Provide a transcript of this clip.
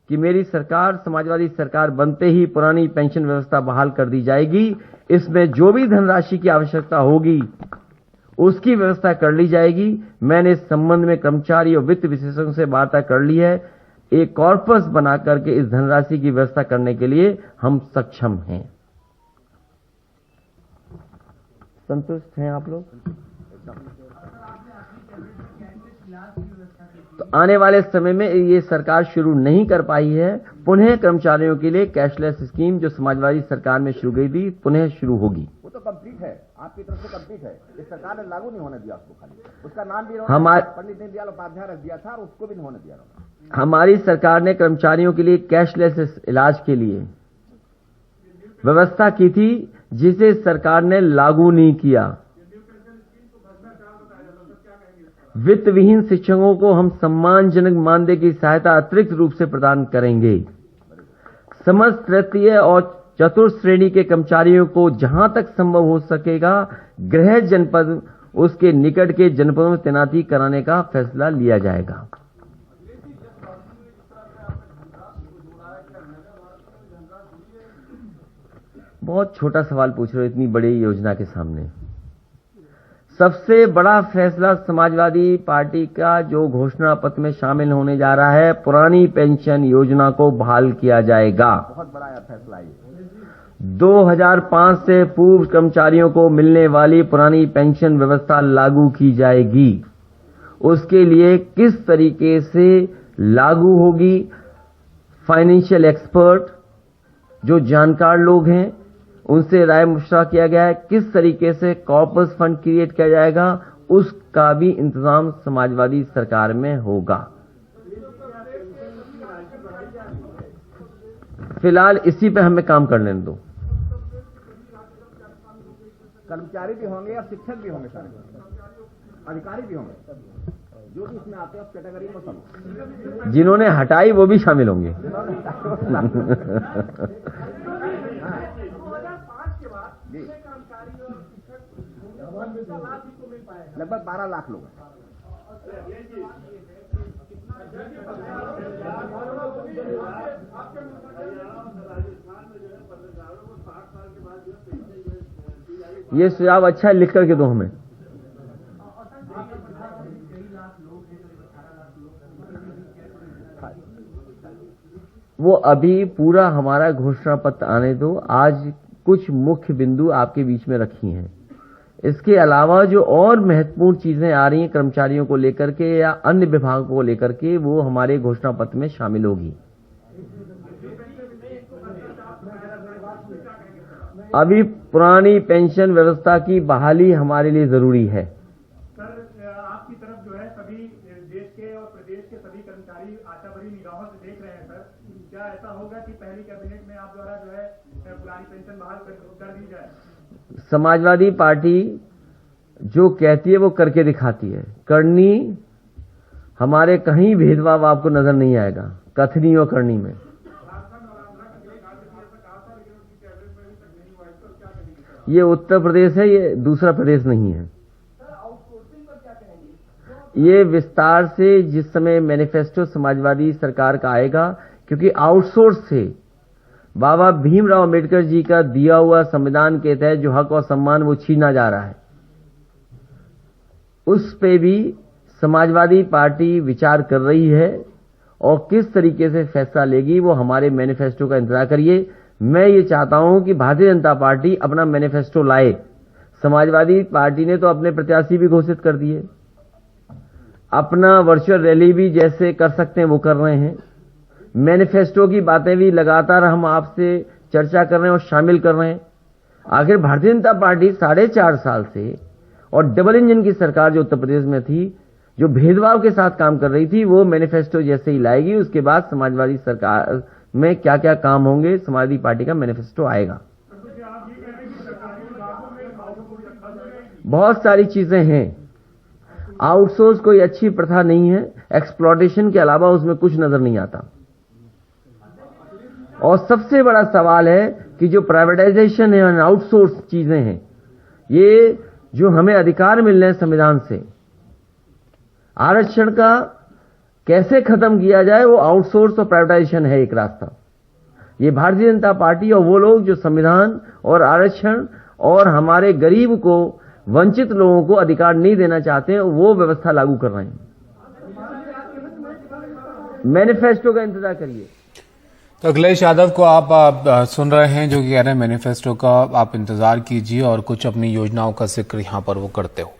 कि मेरी सरकार, समाजवादी सरकार बनते ही पुरानी पेंशन व्यवस्था बहाल कर दी जाएगी। इसमें जो भी धनराशि की आवश्यकता होगी उसकी व्यवस्था कर ली जाएगी। मैंने इस संबंध में कर्मचारी और वित्त विशेषज्ञों से वार्ता कर ली है। एक कॉर्पस बना करके इस धनराशि की व्यवस्था करने के लिए हम सक्षम हैं। संतुष्ट हैं आप लोग? तो आने वाले समय में ये सरकार शुरू नहीं कर पाई है, पुनः कर्मचारियों के लिए कैशलेस स्कीम जो समाजवादी सरकार में शुरू गई थी पुनः शुरू होगी। वो तो कंप्लीट है, आपकी तरफ से कंप्लीट है। इस सरकार ने लागू नहीं होने दिया उसको, खाली उसका नाम भी पंडित दीनदयाल उपाध्याय रख दिया था और उसको भी नहीं होने दिया। हमारी सरकार ने कर्मचारियों के लिए कैशलेस इलाज के लिए व्यवस्था की थी, जिसे सरकार ने लागू नहीं किया। वित्त विहीन शिक्षकों को हम सम्मानजनक मानदेय की सहायता अतिरिक्त रूप से प्रदान करेंगे। समस्त तृतीय और चतुर्थ श्रेणी के कर्मचारियों को जहां तक संभव हो सकेगा गृह जनपद उसके निकट के जनपदों में तैनाती कराने का फैसला लिया जाएगा। बहुत छोटा सवाल पूछ रहे हो इतनी बड़ी योजना के सामने। सबसे बड़ा फैसला समाजवादी पार्टी का जो घोषणा पत्र में शामिल होने जा रहा है, पुरानी पेंशन योजना को बहाल किया जाएगा। बहुत बड़ा फैसला है। 2005 से पूर्व कर्मचारियों को मिलने वाली पुरानी पेंशन व्यवस्था लागू की जाएगी। उसके लिए किस तरीके से लागू होगी, फाइनेंशियल एक्सपर्ट जो जानकार लोग हैं उनसे राय मशवरा किया गया है। किस तरीके से कॉर्पस फंड क्रिएट किया जाएगा उसका भी इंतजाम समाजवादी सरकार में होगा। फिलहाल इसी पे हमें काम करने दो। कर्मचारी भी होंगे और शिक्षक भी होंगे, सारे अधिकारी भी होंगे, जो भी इसमें आते हैं उस कैटेगरी को सब। जिन्होंने हटाई वो भी शामिल होंगे। लगभग 12 लाख लोग। ये सुझाव अच्छा है, लिख करके दो हमें। वो अभी पूरा हमारा घोषणा पत्र आने दो। आज कुछ मुख्य बिंदु आपके बीच में रखी हैं। इसके अलावा जो और महत्वपूर्ण चीजें आ रही हैं कर्मचारियों को लेकर के या अन्य विभागों को लेकर के, वो हमारे घोषणा पत्र में शामिल होगी। अभी पुरानी पेंशन व्यवस्था की बहाली हमारे लिए जरूरी है। सर, आपकी तरफ जो है सभी देश के और प्रदेश के सभी कर्मचारी आशा भरी निगाहों से देख रहे हैं। सर, क्या ऐसा होगा कि पहली कैबिनेट में आप द्वारा जो है पुरानी पेंशन बहाल कर दी जाए? समाजवादी पार्टी जो कहती है वो करके दिखाती है। करनी हमारे कहीं भेदभाव आपको नजर नहीं आएगा, कथनी और करनी में। ये उत्तर प्रदेश है, ये दूसरा प्रदेश नहीं है। ये विस्तार से जिस समय मैनिफेस्टो समाजवादी सरकार का आएगा, क्योंकि आउटसोर्स से बाबा भीमराव अंबेडकर जी का दिया हुआ संविधान के तहत जो हक और सम्मान वो छीना जा रहा है, उस पे भी समाजवादी पार्टी विचार कर रही है और किस तरीके से फैसला लेगी वो हमारे मैनिफेस्टो का इंतजार करिए। मैं ये चाहता हूं कि भारतीय जनता पार्टी अपना मैनिफेस्टो लाए। समाजवादी पार्टी ने तो अपने प्रत्याशी भी घोषित कर दिए, अपना वर्चुअल रैली भी जैसे कर सकते हैं वो कर रहे हैं, मैनिफेस्टो की बातें भी लगातार हम आपसे चर्चा कर रहे हैं और शामिल कर रहे हैं। आखिर भारतीय जनता पार्टी 4.5 साल से और डबल इंजन की सरकार जो उत्तर प्रदेश में थी, जो भेदभाव के साथ काम कर रही थी, वो मैनिफेस्टो जैसे ही लाएगी उसके बाद समाजवादी सरकार में क्या क्या काम होंगे समाजवादी पार्टी का मैनिफेस्टो आएगा। बहुत सारी चीजें हैं। आउटसोर्स कोई अच्छी प्रथा नहीं है, एक्सप्लॉयटेशन के अलावा उसमें कुछ नजर नहीं आता। और सबसे बड़ा सवाल है कि जो प्राइवेटाइजेशन है और आउटसोर्स चीजें हैं, ये जो हमें अधिकार मिल रहे हैं संविधान से, आरक्षण का कैसे खत्म किया जाए, वो आउटसोर्स और प्राइवेटाइजेशन है एक रास्ता। ये भारतीय जनता पार्टी और वो लोग जो संविधान और आरक्षण और हमारे गरीब को, वंचित लोगों को अधिकार नहीं देना चाहते हैं, वो व्यवस्था लागू कर रहे हैं। मैनिफेस्टो का इंतजार करिए। तो अखिलेश यादव को आप सुन रहे हैं, जो कि कह रहे हैं मैनिफेस्टो का आप इंतजार कीजिए और कुछ अपनी योजनाओं का जिक्र यहां पर वो करते हो।